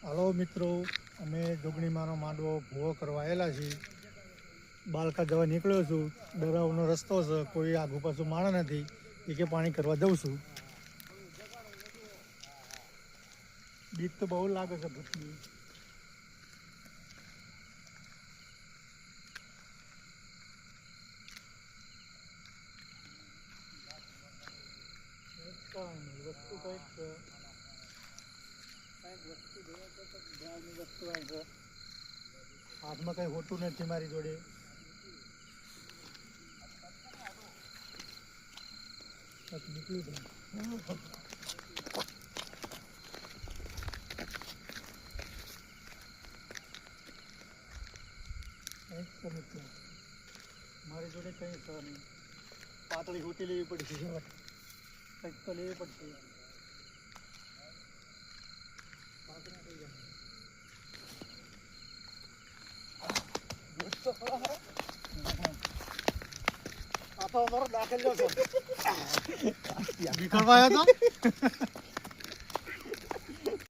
હાલો મિત્રો, અમે જોગણીમાંનો માંડવો ભૂવો કરવા આવેલા છીએ. બાલકા જવા નીકળ્યો છું. ડરાવનો રસ્તો છે, કોઈ આગુ પાછું માણસ નથી. એ કે પાણી કરવા જઉં છું. બીક તો બહુ લાગે છે ભૂતની. વસ્તુ કંઈક છે, હાથમાં કઈ હોતું નથી મારી જોડે. નીકળી ગયું. મારી જોડે કઈ છે નહીં. પાતળી હોટી લેવી પડશે, કંઈક તો લેવી પડશે. આ તો અમારો દાખલ છે. નીકળવા આવ્યો તો